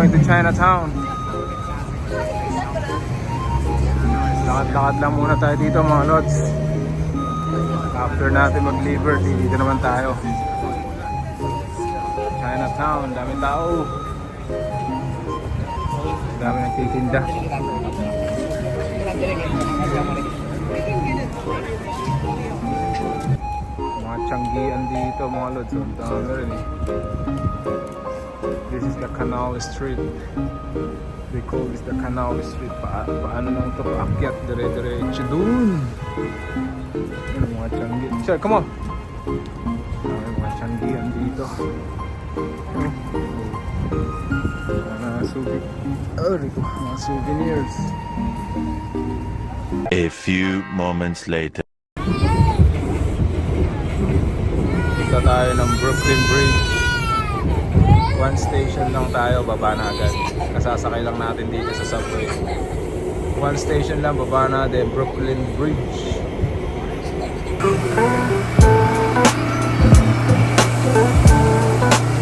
going to Chinatown. Lakad-lakad lang muna tayo dito mga lods. After natin mag-Liberty, dito naman tayo. Chinatown, daming tao. Dami nagtitinda. Mga tiyanggian dito mga lods. Ang dami rin eh. This is the Canal Street. They call this the Canal Street. Paano lang ito? Paakyat, dire-diretso dun. Yan mga tiyanggian. Sir, come on! Mga tiyanggian dito. Mga souvenirs. A few moments later. Dito tayo ng Brooklyn Bridge. One station lang tayo, baba na agad. Kasasakay lang natin dito sa subway. One station lang, baba na din, Brooklyn Bridge.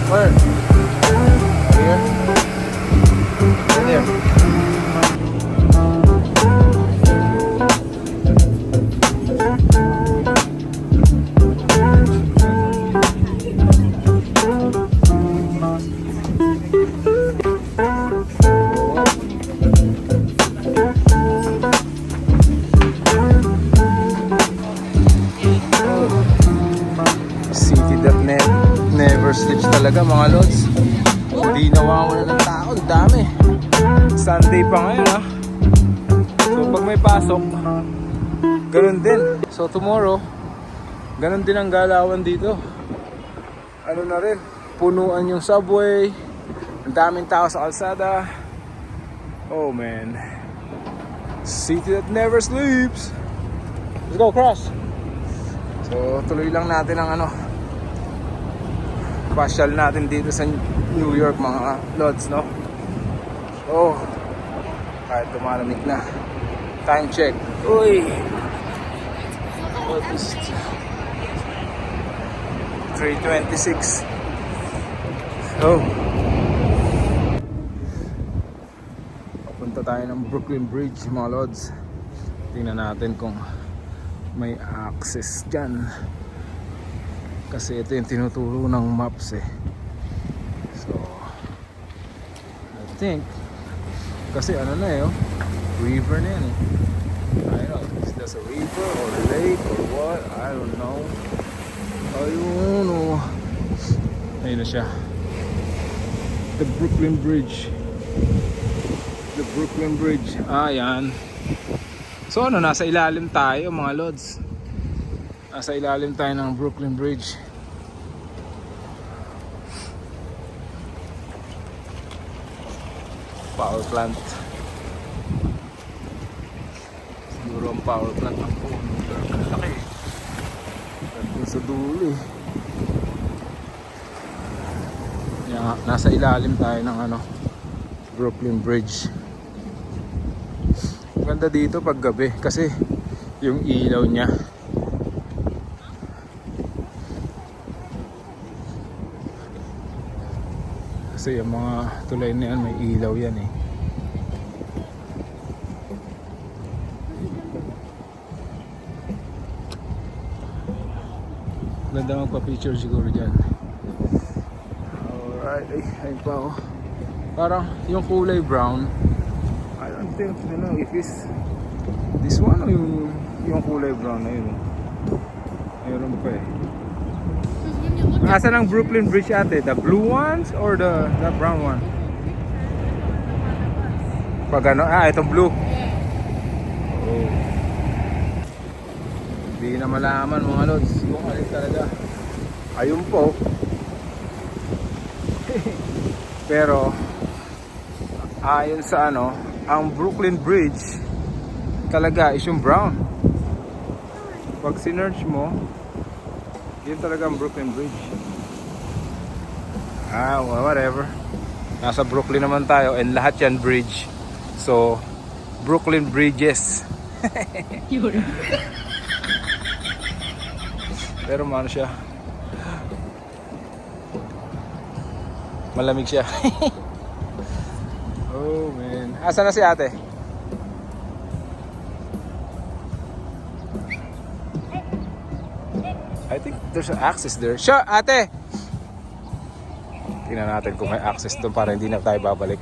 Where? Here? There. City that never sleeps talaga mga lods. Hindi nawawala ng tao, dami. Sunday pa ngayon ha. So pag may pasok, ganun din. So tomorrow, ganun din ang galawan dito. Ano na rin, punuan yung subway. Ang daming tao sa kalsada. Oh man, city that never sleeps. Let's go cross. So tuloy lang natin ang pasyal natin dito sa New York mga lods, no? Oh, kahit lumalamig na. Time check. Uy, what is it? 3:26. Oh, papunta tayo ng Brooklyn Bridge mga lods. Tingnan natin kung may access dyan, kasi ito yung tinuturo ng maps eh. So I think kasi na eh, oh, river na yan eh. I don't know, is this a river or a lake or what? I don't know. Ayun oh, ayun na siya, the Brooklyn Bridge. The Brooklyn Bridge, ayan. So nasa ilalim tayo mga lods. Nasa ilalim tayo ng Brooklyn Bridge. Power plant. Siguro ang power plant ng puno. Laki. Nandun sa dulo eh. Yan, nasa ilalim tayo ng Brooklyn Bridge. Ganda dito pag gabi kasi yung ilaw niya. Kasi yung mga tulay na yan may ilaw yan eh. Ganda magpa-picture siguro dyan. Alright, ayun pa oh. Parang yung kulay brown, I don't think, if it's this one o yung kulay brown na yun. Mayroon pa eh. Asan ang Brooklyn Bridge ate? The blue ones or the brown one? Pag itong blue. Oh. Hindi na malaman mga lods kung alin talaga. Ayun po. Pero ayon sa ang Brooklyn Bridge talaga is yung brown. Pag sinearch mo, yun talaga ang Brooklyn Bridge. Well, whatever. Nasa Brooklyn naman tayo and lahat yan bridge. So, Brooklyn Bridges. Pero ano siya, malamig siya. Oh man. Asa na si ate? I think there's an access there. Siya, ate! Tingnan natin kung may access doon para hindi na tayo babalik.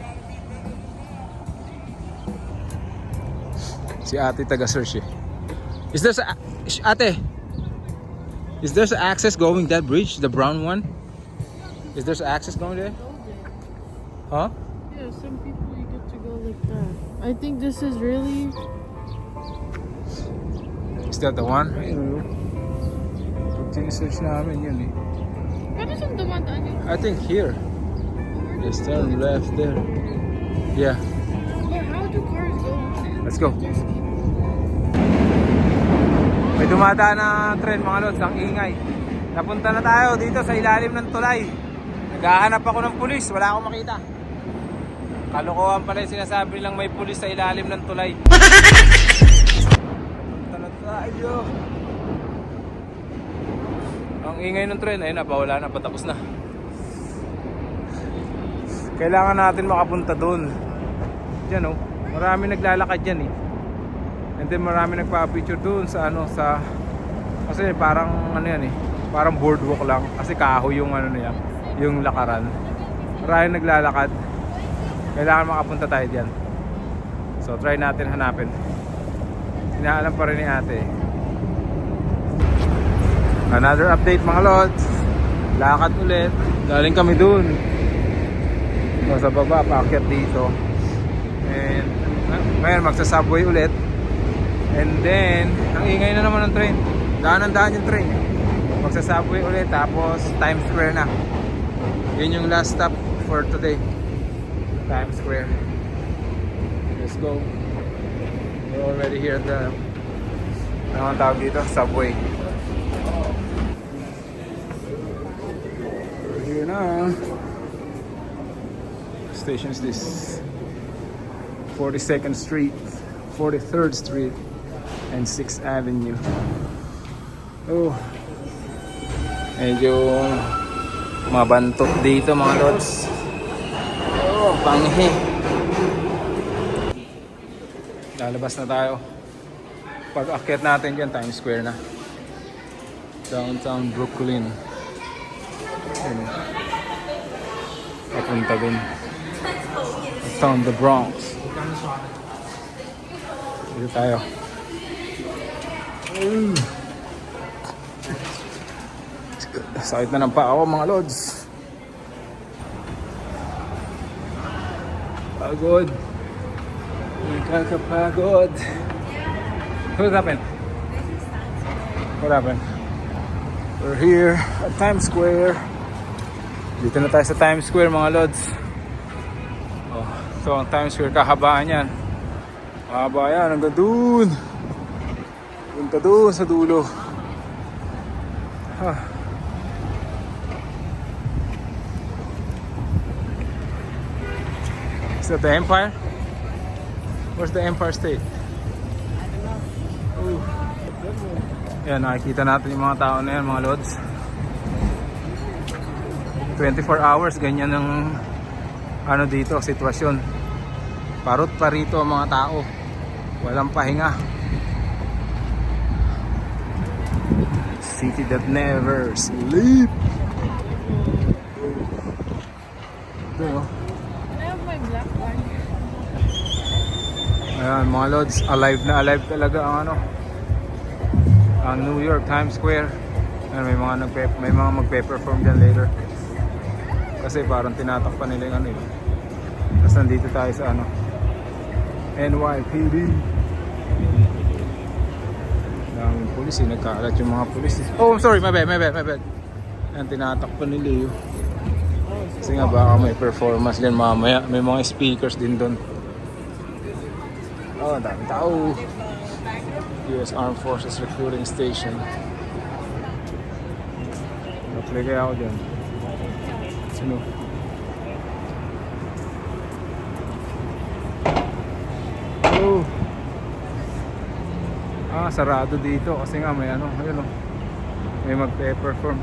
Si ate taga-search eh. Is there a... Ate! Is there an access going that bridge? The brown one? Is there an access going there? Huh? Yeah, some people you get to go like that. I think this is really... Is that the one? I don't know. Pag search namin yun eh. What is the one that I think here. Just turn left there. Yeah. But how do cars go on it? Let's go. May dumadaan na tren mga lods, ang ingay. Napunta na tayo dito sa ilalim ng tulay. Naghahanap ako ng pulis, wala akong makita. Kalokohan pala yung sinasabi nilang may pulis sa ilalim ng tulay. Napunta na tayo. Ang ingay ng tren, ayun na, pawala na, patapos na. Kailangan natin makapunta doon. Diyan oh, marami naglalakad dyan eh. And then marami nagpa-picture doon sa ano, sa... Kasi parang ano yan eh, parang boardwalk lang. Kasi kahoy yung ano niya, yung lakaran. Marami naglalakad. Kailangan makapunta tayo dyan. So try natin hanapin. Inaalam pa rin ni ate. Another update mga lods. Lakad ulit. Galing kami dun. Sa baba, paakyat dito. And ngayon magsasubway ulit. And then ang ingay na naman ng train. Daan yung train. Magsasubway ulit. Tapos Times Square na. Yun yung last stop for today. Times Square. Let's go. We're already here at the... Ano ang tawag dito? Subway. We're here na. Station is this 42nd Street, 43rd Street, and 6th Avenue. Oh, medyo mabantot dito mga lods. Oh, panghi. Lalabas na tayo. Pag akyat natin dyan, Times Square na. Downtown Brooklyn. Ayun. Papunta dun. Down the Bronx. Dito tayo. Sakit na ng paa ko mga lods. Pagod. Nakakapagod. What happened? What happened? We're here at Times Square. Dito na tayo sa Times Square mga lods. Oh, so ang Times Square kahabaan yan. Mahaba yan hanggang dun. Punta dun sa dulo. Is that the Empire? Where's the Empire State? I don't know. Yan, nakikita natin yung mga tao na yan mga lods. 24 hours ganyan ang ano dito, sitwasyon. Parot pa rito ang mga tao. Walang pahinga. City that never sleep. Ito oh. I have my black one. Ayan mga lods, alive na alive talaga ang ano, ang New York Times Square. Ayan, may mga magpe-perform dyan later. Kasi parang tinatakpan nila yung ano yun. Tapos nandito tayo sa ano, NYPD. Daming pulis eh, nagkaalat yung mga pulis. Oh, I'm sorry, my bad. Ayan, tinatakpan nila yun. Kasi nga baka may performance din mamaya. May mga speakers din doon. Oh, dami tao. US Armed Forces Recruiting Station. Naplay kaya ako dyan. Sino? Oh. Sarado dito kasi nga may ano, ayun oh. May magpe-perform.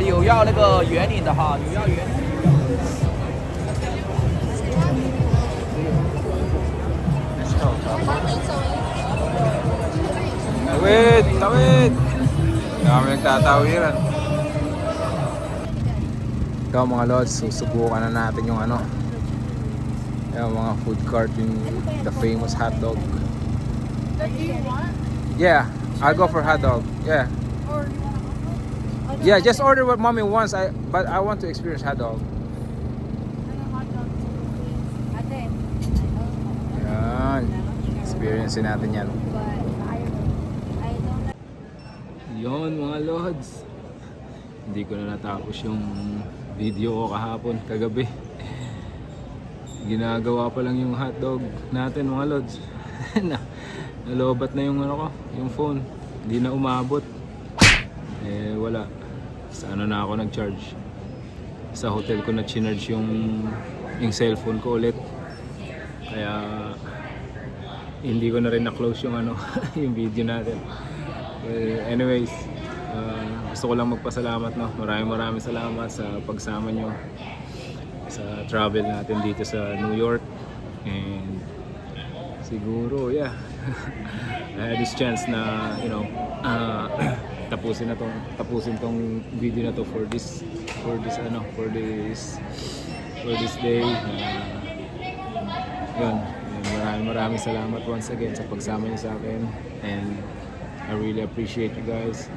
有要那个圆领的哈，有要圆领。 Tawid! Tawid! Kami nagtatawiran. Ikaw mga lods, susubukan na natin yung ano, yung mga food cart, yung the famous hot dog. That do you want? Yeah, I'll go for hot dog. Yeah. Or Yeah, just order what mommy wants. But I want to experience hot dog. Yan. Experience natin yan. Yon mga lods. Hindi ko na natapos yung video ko kahapon, kagabi. Ginagawa pa lang yung hotdog natin mga lods. Nalobat na yung ano ko, yung phone. Hindi na umabot. Eh wala. Sa ano na ako nag-charge. Sa hotel ko na chinarge yung cellphone ko ulit. Kaya hindi ko na rin na-close yung ano, yung video natin. Well, anyways, gusto ko lang magpasalamat, no. Maraming salamat sa pagsama nyo sa travel natin dito sa New York. And siguro, yeah, I had this chance na, you know, tapusin tong video na to for this day. Yun, maraming salamat once again sa pagsama niyo sa akin, and I really appreciate you guys.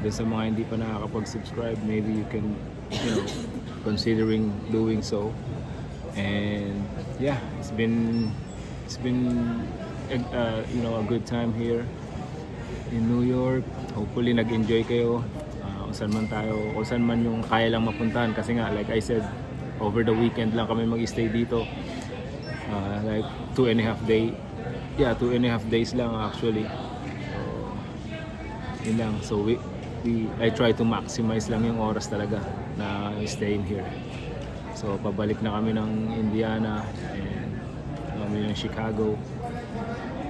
Doon sa mga hindi pa nakakapag-subscribe, maybe you can, you know, considering doing so. And yeah, it's been you know, a good time here in New York. Hopefully nag-enjoy kayo kung saan man yung kaya lang mapuntahan, kasi nga like I said, over the weekend lang kami mag-stay dito. Like 2.5 days lang actually. So yun lang. So I try to maximize lang yung oras talaga na staying here. So pabalik na kami ng Indiana and kami ng Chicago.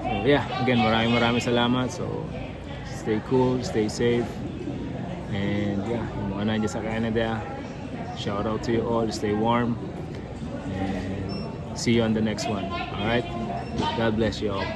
So yeah, again, maraming salamat. So stay cool, stay safe, and yeah, yung mga nandiyan sa Canada, shout out to you all. Stay warm, and see you on the next one. Alright, God bless you all.